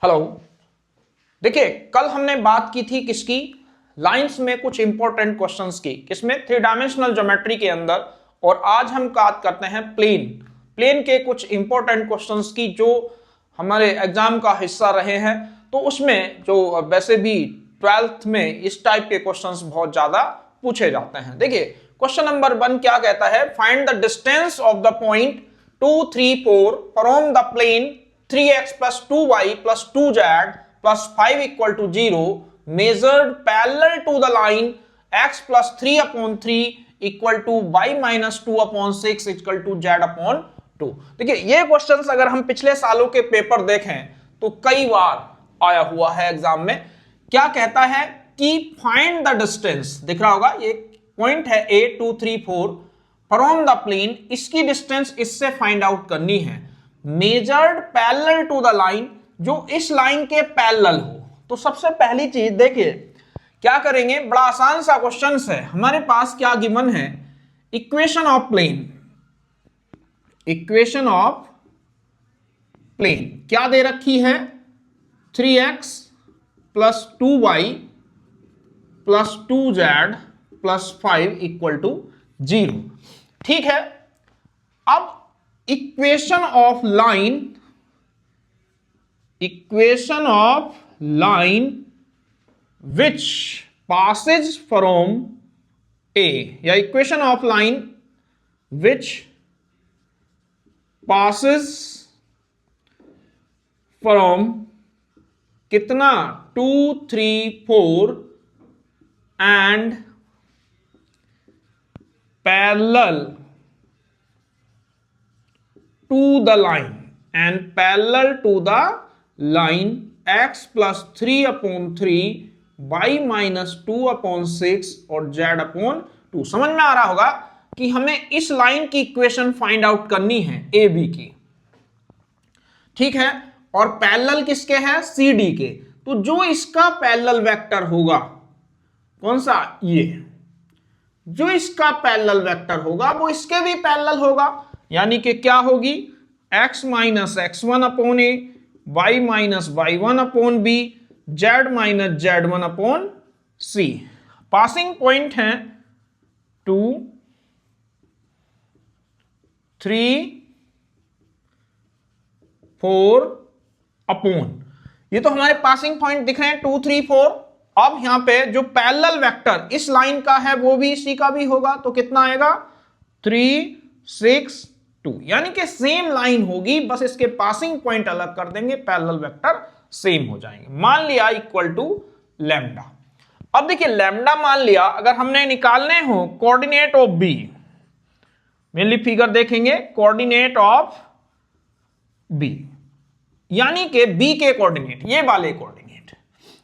Hello. देखिए, कल हमने बात की थी किसकी, लाइंस में कुछ इंपॉर्टेंट क्वेश्चंस की, किसमें, 3 डायमेंशनल ज्योमेट्री के अंदर। और आज हम बात करते हैं प्लेन के कुछ इंपॉर्टेंट क्वेश्चंस की जो हमारे एग्जाम का हिस्सा रहे हैं। तो उसमें जो वैसे भी 12th में इस टाइप के क्वेश्चंस बहुत ज्यादा पूछे जाते हैं। देखिए, क्वेश्चन नंबर 1 क्या कहता है, find the distance of the point 2, 3, 4 from the plane 3x plus 2y plus 2z plus 5 equal to 0 measured parallel to the line x plus 3 upon 3 equal to y minus 2 upon 6 equal to z upon 2। देखिए, ये questions अगर हम पिछले सालों के paper देखें तो कई बार आया हुआ है एग्जाम में। क्या कहता है कि फाइंड द डिस्टेंस, दिख रहा होगा ये पॉइंट है a 2 3 4 फ्रॉम द प्लेन, इसकी डिस्टेंस इससे फाइंड आउट करनी है। Measured parallel to the line, जो इस लाइन के पैरेलल हो। तो सबसे पहली चीज देखिए क्या करेंगे, बड़ा आसान सा क्वेश्चन है। हमारे पास क्या गिवन है, equation of plane. Equation of plane क्या दे रखी है, 3x plus 2y plus 2z plus 5 equal to 0। ठीक है, अब equation of line which passes from A, या equation of line which passes from कितना 2 3 4 and parallel to the line and parallel to the line x plus 3 upon 3 y minus 2 upon 6 और z upon 2। समझ में आ रहा होगा कि हमें इस लाइन की इक्वेशन फाइंड आउट करनी है ए बी की। ठीक है, और पैरेलल किसके है, सी डी के। तो जो इसका पैरेलल वेक्टर होगा, कौन सा, ये जो इसका पैरेलल वेक्टर होगा वो इसके भी पैरेलल होगा, यानी कि क्या होगी, x minus x1 upon A, y minus y1 upon B, z minus z1 upon C. Passing point है 2 3 4 अपॉन, ये तो हमारे पासिंग पॉइंट दिख रहे हैं 2 3 4। अब यहां पे जो पैरेलल वेक्टर इस लाइन का है वो भी इसी का भी होगा, तो कितना आएगा 3 6 2, यानी कि सेम लाइन होगी, बस इसके पासिंग पॉइंट अलग कर देंगे, पैरेलल वेक्टर सेम हो जाएंगे। मान लिया इक्वल टू लैम्डा। अब देखिए लैम्डा मान लिया, अगर हमने निकालने हो coordinate of B, mainly figure देखेंगे कोऑर्डिनेट ऑफ बी, यानी कि बी के कोऑर्डिनेट, ये वाले कोऑर्डिनेट।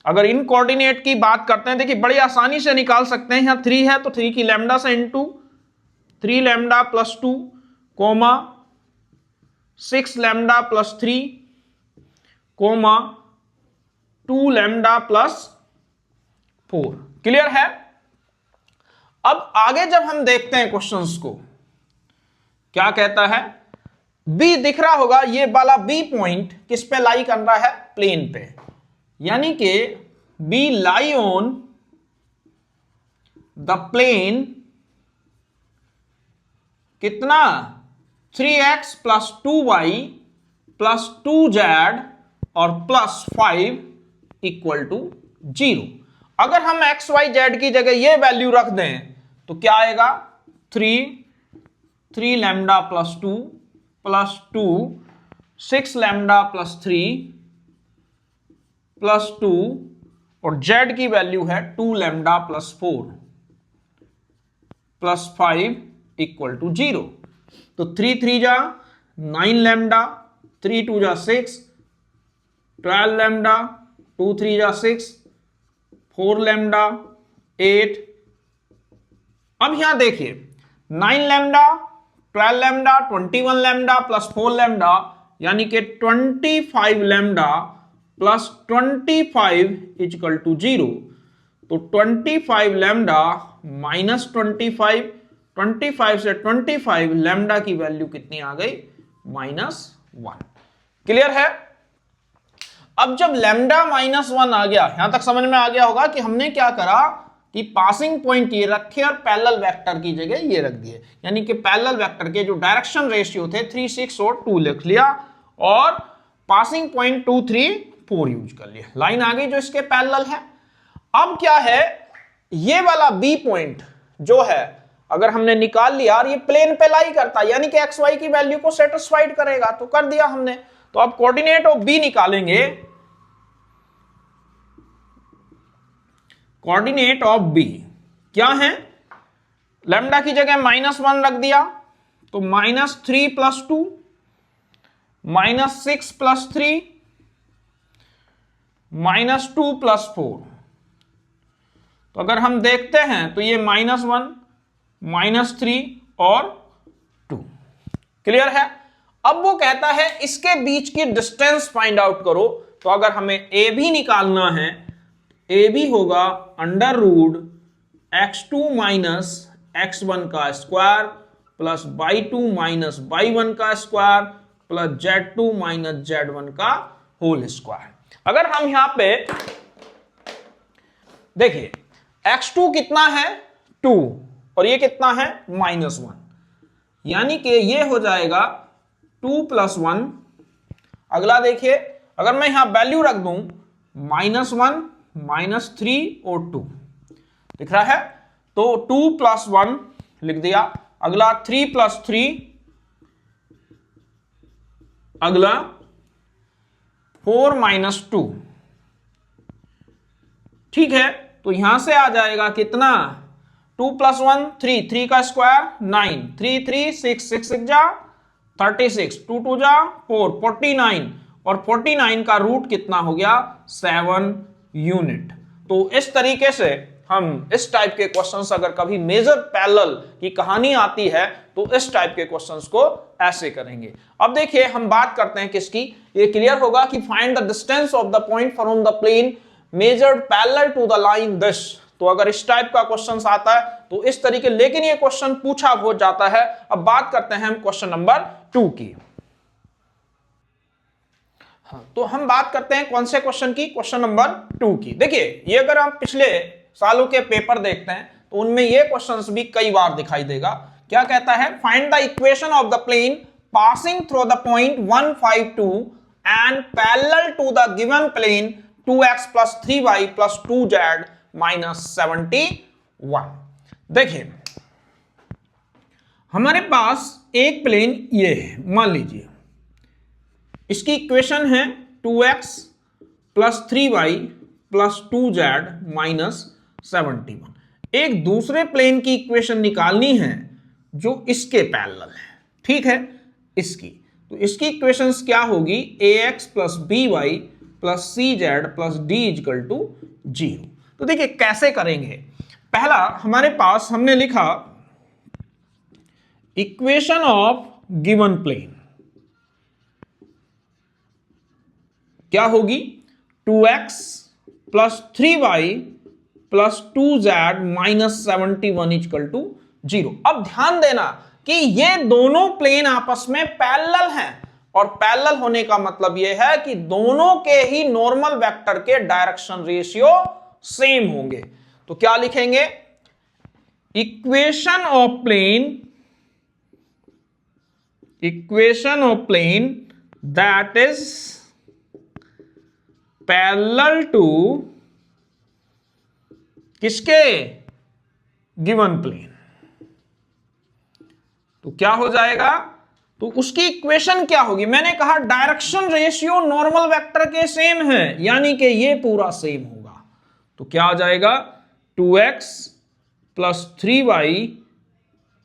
अगर इन कोऑर्डिनेट की बात करते हैं, देखिए बड़ी आसानी से निकाल सकते हैं। यहां 3 है तो 3 की लैम्डा से into 3 lambda plus 2 comma 6 lambda plus 3 comma 2 lambda plus 4। Clear है। अब आगे जब हम देखते हैं क्वेश्चंस को, क्या कहता है, बी दिख रहा होगा, ये वाला बी पॉइंट किस पे लाई कर रहा है, प्लेन पे, यानी कि B lie on the plane कितना 3x plus 2y plus 2z और प्लस 5 इक्वल टू 0। अगर हम x y z की जगह ये वैल्यू रख दें तो क्या आएगा, 3 lambda plus 2 plus 2 6 lambda plus 3 plus 2 और z की वैल्यू है 2 lambda plus 4 plus 5 equal to 0। तो 3 3 जा 9 लैम्डा, 3 2 जा 6 12 लैम्डा, 2 3 जा 6 4 लैम्डा 8। अब यहां देखिए 9 lambda 12 lambda 21 lambda plus 4 lambda, यानी कि 25 लैम्डा प्लस 25 इक्वल टू 0। तो 25 लैम्डा माइनस 25 से 25 लैम्डा की वैल्यू कितनी आ गई, -1। क्लियर है। अब जब लैम्डा -1 आ गया, यहां तक समझ में आ गया होगा कि हमने क्या करा कि पासिंग पॉइंट ये रखे और पैरेलल वेक्टर की जगह ये रख दिए, यानी कि पैरेलल वेक्टर के जो डायरेक्शन रेशियो थे 3, 6 और 2 लिख लिया और पासिंग पॉइंट 2, 3, 4 यूज कर लिया। लाइन आ गई जो इसके पैरेलल है। अब क्या है, ये वाला बी पॉइंट जो है अगर हमने निकाल लिया और ये प्लेन पे लाई करता, यानी कि एक्स वाई की वैल्यू को सेटिस्फाइड करेगा, तो कर दिया हमने। तो अब कोऑर्डिनेट ऑफ बी निकालेंगे। कोऑर्डिनेट ऑफ बी क्या है, लैम्डा की जगह -1 रख दिया, तो -3 + 2, -6 + 3, -2 + 4। तो अगर हम देखते हैं तो ये -1, -3 और 2। क्लियर है। अब वो कहता है इसके बीच की डिस्टेंस फाइंड आउट करो। तो अगर हमें ए भी निकालना है, ए भी होगा √x2 - x1 का स्क्वायर प्लस y2 - y1 का स्क्वायर प्लस z2 - z1 का होल स्क्वायर। अगर हम यहां पे देखिए x2 कितना है 2 और ये कितना है -1, यानी कि ये हो जाएगा 2 + 1। अगला देखिए अगर मैं यहां वैल्यू रख दूं -1, -3 और 2 दिख रहा है, तो 2 + 1 लिख दिया। अगला 3 + 3, अगला 4 - 2। ठीक है, तो यहां से आ जाएगा कितना 2 + 1 3, 3 का स्क्वायर 9, 3 3 6, 6 6 जा 36, 2 2 जा 4, 49 और 49 का रूट कितना हो गया 7 यूनिट। तो इस तरीके से हम इस टाइप के क्वेश्चंस अगर कभी मेजर पैरेलल की कहानी आती है तो इस टाइप के क्वेश्चंस को ऐसे करेंगे। अब देखिए हम बात करते हैं किसकी, ये क्लियर होगा कि find the distance of the point from the plane measured parallel to the line this. तो अगर इस टाइप का क्वेश्चन आता है तो इस तरीके, लेकिन ये क्वेश्चन पूछा हो जाता है। अब बात करते हैं हम क्वेश्चन नंबर 2 की। तो हम बात करते हैं कौन से क्वेश्चन की, क्वेश्चन नंबर 2 की। देखिए ये अगर हम पिछले सालों के पेपर देखते हैं तो उनमें ये क्वेश्चंस भी कई बार दिखाई देगा। क्या कहता है, find the equation of the plane passing through the point 1, 5, 2 and parallel to the given plane 2x + 3y + 2z - 71। देखिए हमारे पास एक प्लेन ये है, मान लीजिए इसकी इक्वेशन है 2x + 3y + 2z - 71। एक दूसरे प्लेन की इक्वेशन निकालनी है जो इसके पैरेलल है, ठीक है, इसकी। तो इसकी इक्वेशंस क्या होगी, ax + by + cz + d = 0। तो देखिए कैसे करेंगे। पहला हमारे पास हमने लिखा इक्वेशन ऑफ गिवन प्लेन क्या होगी, 2x + 3y + 2z - 71 = 0। अब ध्यान देना कि ये दोनों प्लेन आपस में पैरेलल हैं और पैरेलल होने का मतलब यह है कि दोनों के ही नॉर्मल वेक्टर के डायरेक्शन रेशियो सेम होंगे। तो क्या लिखेंगे, equation of plane that is parallel to किसके, गिवन प्लेन। तो क्या हो जाएगा, तो उसकी इक्वेशन क्या होगी, मैंने कहा डायरेक्शन रेशियो नॉर्मल वेक्टर के सेम है, यानी कि ये पूरा सेम होगा। तो क्या आ जाएगा 2x + 3y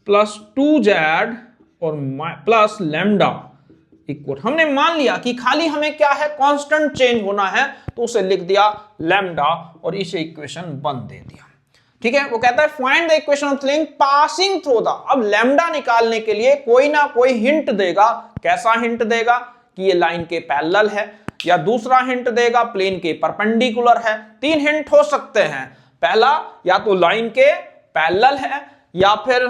+ 2z और प्लस लैम्डा इक्वल, हमने मान लिया कि खाली हमें क्या है कांस्टेंट चेंज होना है, तो उसे लिख दिया लैम्डा और इसे इक्वेशन 1 दे दिया। ठीक है, वो कहता है find the equation of plane passing through the. अब लैम्डा निकालने के लिए कोई ना कोई हिंट देगा। कैसा हिंट देगा कि ये लाइन के पैरेलल है, या दूसरा हिंट देगा प्लेन के परपेंडिकुलर है। 3 हिंट हो सकते हैं। पहला, या तो लाइन के पैरेलल है, या फिर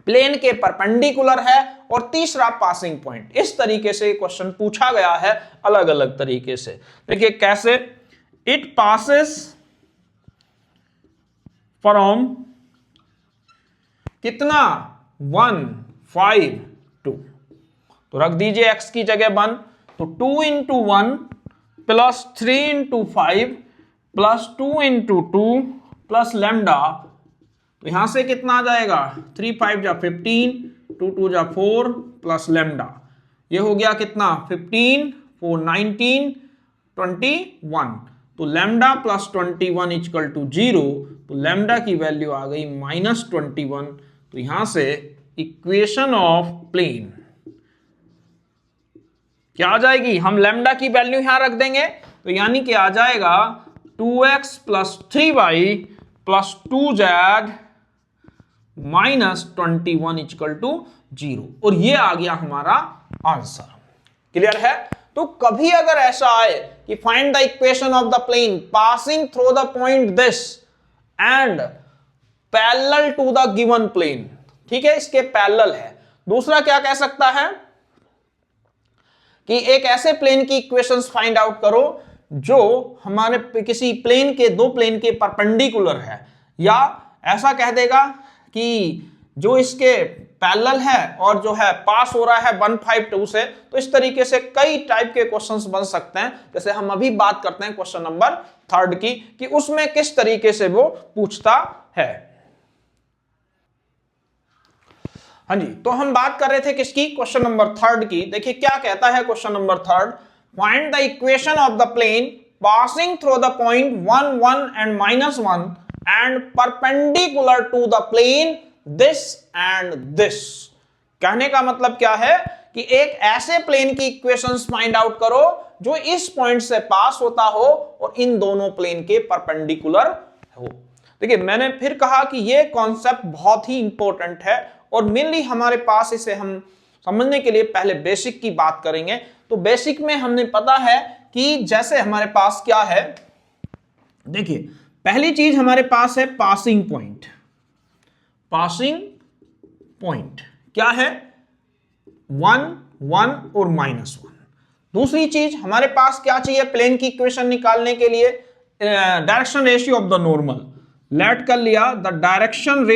प्लेन के परपेंडिकुलर है, और तीसरा पासिंग पॉइंट। इस तरीके से क्वेश्चन पूछा गया है अलग अलग तरीके से। देखिए कैसे, इट पासेस फ्रॉम कितना 1 5 2, तो रख दीजिए x की जगह 1, तो 2 into 1 plus 3 into 5 plus 2 into 2 plus lambda, तो यहां से कितना आ जाएगा 3 5 जा 15, 2 2 जा 4 प्लस लैम्डा, ये हो गया कितना 15 4 19 21, तो लैम्डा प्लस 21 इक्वल टू 0, तो लैम्डा की वैल्यू आ गई -21। तो यहां से इक्वेशन ऑफ प्लेन क्या आ जाएगी, हम लैम्डा की वैल्यू यहां रख देंगे, तो यानी कि आ जाएगा 2x plus 3y plus 2z -21 equal to 0, और ये आ गया हमारा आंसर। क्लियर है? तो कभी अगर ऐसा आए कि find the equation of the plane passing through the point this and parallel to the given plane, ठीक है, इसके पैरेलल है। दूसरा क्या कह सकता है कि एक ऐसे प्लेन की इक्वेशंस फाइंड आउट करो जो हमारे किसी प्लेन के, दो प्लेन के परपेंडिकुलर है, या ऐसा कह देगा कि जो इसके पैरेलल है और जो है पास हो रहा है 152 से। तो इस तरीके से कई टाइप के क्वेश्चंस बन सकते हैं। जैसे हम अभी बात करते हैं क्वेश्चन नंबर 3 की, कि उसमें किस तरीके से वो पूछता है। हाँ जी, तो हम बात कर रहे थे किसकी, क्वेश्चन नंबर 3 की। देखिए क्या कहता है question number 3, find the equation of the plane passing through the point 1 1 and -1 and perpendicular to the plane this and this. कहने का मतलब क्या है कि एक ऐसे प्लेन की इक्वेशंस फाइंड आउट करो जो इस पॉइंट से पास होता हो और इन दोनों प्लेन के परपेंडिकुलर हो। देखिए मैंने फिर कहा कि यह कॉन्सेप्ट बहुत ही इंपॉर्टेंट है, और मेनली हमारे पास इसे हम समझने के लिए पहले बेसिक की बात करेंगे। तो बेसिक में हमने पता है कि जैसे हमारे पास क्या है, देखिए पहली चीज हमारे पास है पासिंग पॉइंट। पासिंग पॉइंट क्या है, 1 1 और -1। दूसरी चीज हमारे पास क्या चाहिए प्लेन की इक्वेशन निकालने के लिए, direction ratio of the normal. Let कर लिया the direction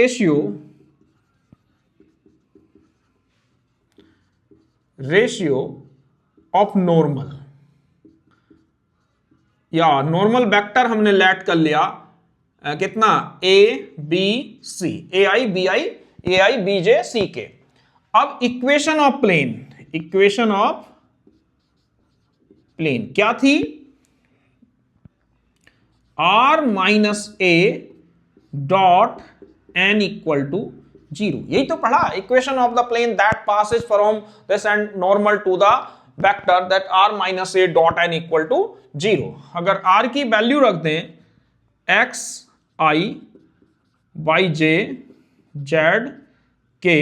ratio of normal, या नॉर्मल वेक्टर हमने लेट कर लिया कितना A B C, A I B I, A I B J C K. अब equation of plane, equation of plane क्या थी, r minus A dot N equal to 0। यही तो पढ़ा, equation of the plane that passes from this and normal to the vector that r minus A dot N equal to 0। अगर r की value रख दें x i Y J Z के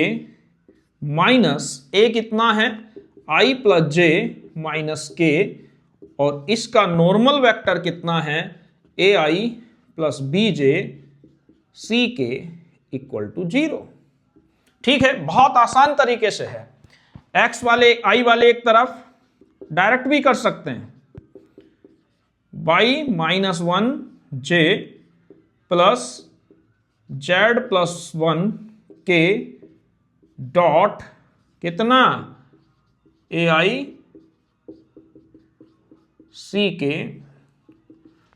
minus A कितना है i प्लस जे माइनस के, और इसका नॉर्मल वेक्टर कितना है ए आई प्लस बी जे सी के इक्वल टू 0। ठीक है, बहुत आसान तरीके से है। x वाले i वाले एक तरफ डायरेक्ट भी कर सकते हैं, y माइनस 1 जे प्लस जेड प्लस 1 के डॉट कितना ए आई सी के,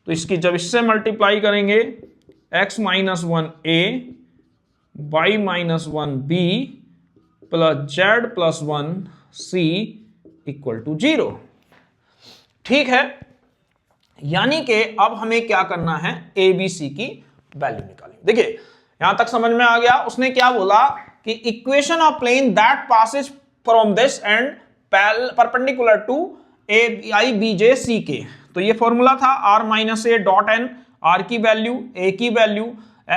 तो इसकी जब इससे मल्टीप्लाई करेंगे x minus 1 A y minus 1 B plus Z plus 1 C equal to 0। ठीक है, यानी कि अब हमें क्या करना है, ए बी सी की वैल्यू निकालें। देखिए यहां तक समझ में आ गया। उसने क्या बोला कि equation of plane that passes from this and perpendicular to A I B J C K. तो ये फॉर्मूला था r minus A dot N, r की वैल्यू, a की value,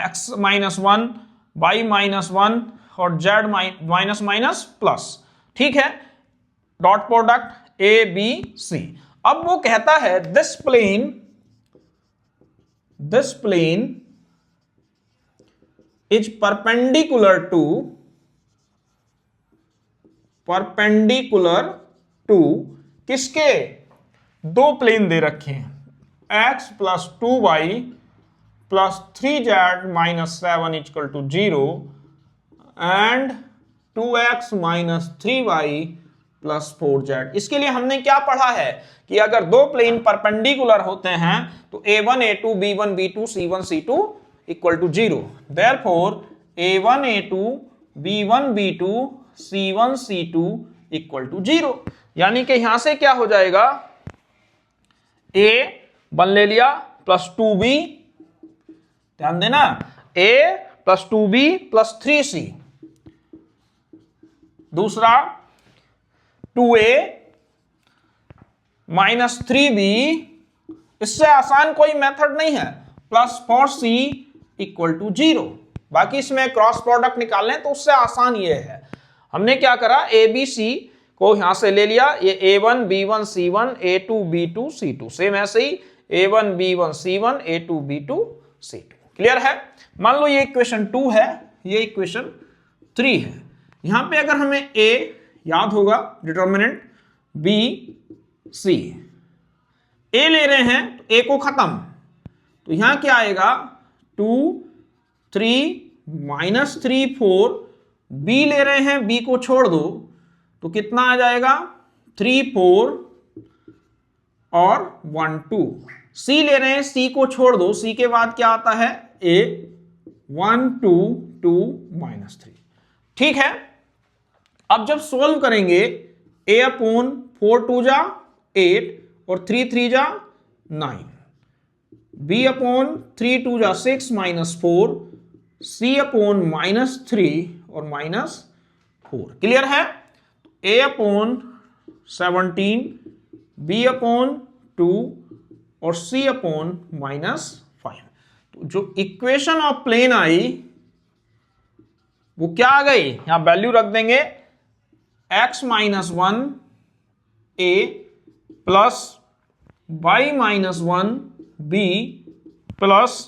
x minus 1, y minus 1 और z माइनस माइनस प्लस। ठीक है, dot product a b c। अब वो कहता है this plane is perpendicular to perpendicular to किसके, दो प्लेन दे रखे हैं x plus 2y plus 3z minus 7 equal to 0 and 2x minus 3y plus 4z। इसके लिए हमने क्या पढ़ा है कि अगर दो प्लेन परपेंडिकुलर होते हैं तो a1 a2 b1 b2 c1 c2 equal to 0। Therefore a1 a2 b1 b2 c1 c2 equal to 0। यानी कि यहां से क्या हो जाएगा, a 1 ले लिया प्लस 2b, ध्यान देना, a plus 2b plus 3c, दूसरा 2a माइनस 3b, इससे आसान कोई मेथड नहीं है, प्लस 4c इक्वल टू 0। बाकी इसमें क्रॉस प्रोडक्ट निकालने तो उससे आसान ये है। हमने क्या करा, ए बी सी को यहां से ले लिया, ये a1 b1 c1 a2 b2 c2, same ऐसे ही a1 b1 c1 a2 b2 c2। Clear है। मान लो ये इक्वेशन 2 है, ये इक्वेशन 3 है। यहां पे अगर हमें a याद होगा डिटर्मिनेंट, b c, a ले रहे हैं तो a को खत्म, तो यहां क्या आएगा 2 3 माइनस 3 4, b ले रहे हैं b को छोड़ दो तो कितना आ जाएगा 3 4 और 1 2, c ले रहे हैं c को छोड़ दो, c के बाद क्या आता है a 1 2 2 माइनस 3। ठीक है। अब जब सोल्व करेंगे a अपॉन 4 2 जा 8 और 3 3 जा 9, b अपॉन 3 2 जा 6 माइनस 4, c अपॉन माइनस 3 और माइनस 4। क्लियर है। a अपॉन 17, b अपॉन 2 और c अपॉन माइनस 5। तो जो इक्वेशन ऑफ प्लेन आई वो क्या आ गई, यहां वैल्यू रख देंगे x minus 1 a plus y minus 1 b plus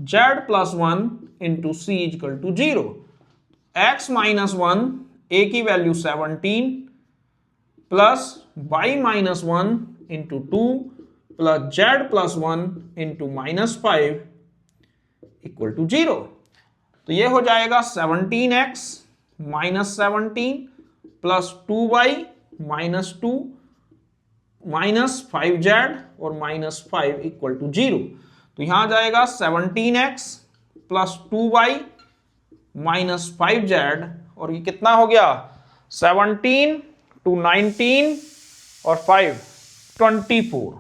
z plus 1 into C equal to 0। x minus 1 a की value 17 plus y minus 1 into 2 plus z plus 1 into minus 5 equal to 0। तो ये हो जाएगा 17x minus 17 plus 2y minus 2 minus 5z और minus 5 equal to 0। तो यहां आ जाएगा 17x plus 2y minus 5z और ये कितना हो गया 17 टू 19 और 5 24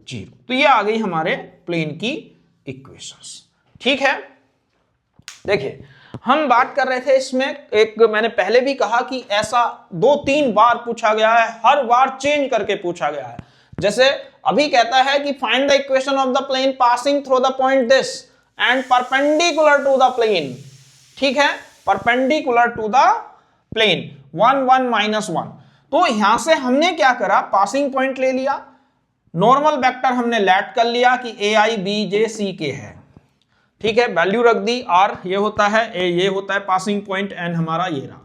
0। तो ये आ गई हमारे प्लेन की इक्वेशंस। ठीक है। देखिए हम बात कर रहे थे इसमें, एक मैंने पहले भी कहा कि ऐसा 2-3 बार पूछा गया है, हर बार चेंज करके पूछा गया है। जैसे अभी कहता है कि find the equation of the plane passing through the point this and perpendicular to the plane. ठीक है, perpendicular to the plane 1 1 minus 1। तो यहां से हमने क्या करा, पासिंग पॉइंट ले लिया, नॉर्मल वेक्टर हमने लेट कर लिया कि ए आई बी जे सी के है। ठीक है, वैल्यू रख दी, आर ये होता है, ए ये होता है पासिंग पॉइंट, एन हमारा ये रहा।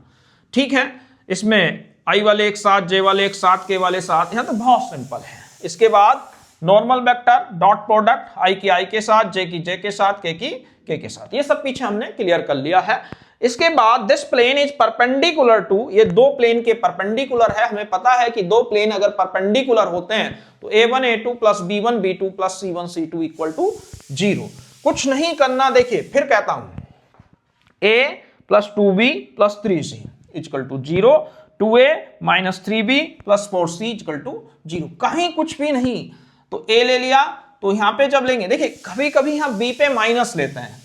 ठीक है, इसमें आई वाले एक साथ, जे वाले एक साथ, के वाले साथ, यहां तो बहुत सिंपल है। इसके बाद normal vector dot product I की आई के साथ, जे की जे के साथ, के की के साथ, ये सब पीछे हमने क्लियर कर लिया है। इसके बाद this plane is perpendicular to, ये दो प्लेन के परपेंडिकुलर है। हमें पता है कि दो प्लेन अगर परपेंडिकुलर होते हैं तो a1 a2 plus b1 b2 plus c1 c2 equal to 0। कुछ नहीं करना, देखिए फिर कहता हूं a plus 2b plus 3c equal to 0, 2a minus 3b plus 4c equal to 0। कहीं कुछ भी नहीं, तो a ले लिया, तो यहां पे जब लेंगे, देखिए कभी कभी यहां b पे माइनस लेते हैं,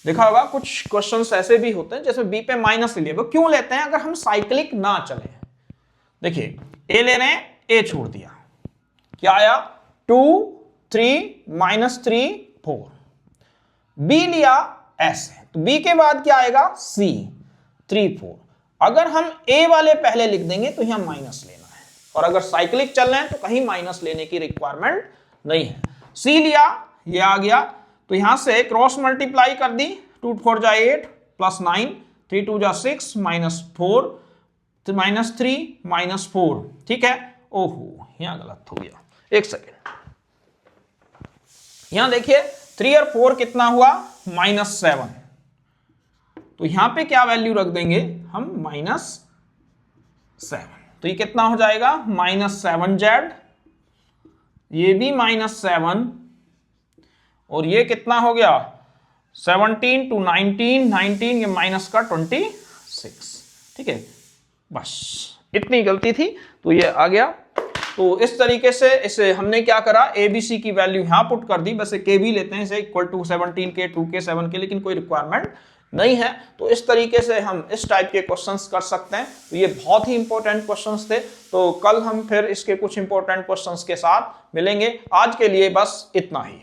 देखा होगा कुछ क्वेश्चंस ऐसे भी होते हैं जैसे b पे माइनस ले लिया। वो क्यों लेते हैं, अगर हम साइक्लिक ना चले। देखिए a ले रहे हैं, a छोड़ दिया, क्या आया 2 3 माइनस 3 4, b लिया ऐसे, तो b के बाद क्या आएगा c 3 4। अगर हम a वाले पहले लिख देंगे तो यहां माइनस लेना है, और अगर साइक्लिक चल रहे हैं तो कहीं माइनस लेने की रिक्वायरमेंट नहीं है। c लिया, ये आ गया, तो यहां से क्रॉस मल्टीप्लाई कर दी, 2 4 जा 8 प्लस 9 3 2 जा 6 -4 -3 -4, ठीक है। ओहो यहां गलत हो गया, एक सेकेंड। यहां देखिए 3 और 4 कितना हुआ -7, तो यहां पे क्या वैल्यू रख देंगे हम -7, तो ये कितना हो जाएगा -7z, ये भी -7, और ये कितना हो गया 17 to 19, 19 ये माइनस का 26, ठीक है। बस इतनी गलती थी तो ये आ गया। तो इस तरीके से इसे हमने क्या करा, ABC की वैल्यू यहां पुट कर दी, बस के भी लेते हैं इसे इक्वल टू 17 के 2 के 7 के, लेकिन कोई रिक्वायरमेंट नहीं है। तो इस तरीके से हम इस टाइप के क्वेश्चंस कर सकते हैं। तो ये बहुत ही इंपॉर्टेंट क्वेश्चंस थे। तो कल हम फिर इसके कुछ इंपॉर्टेंट क्वेश्चंस के साथ मिलेंगे। आज के लिए बस इतना ही।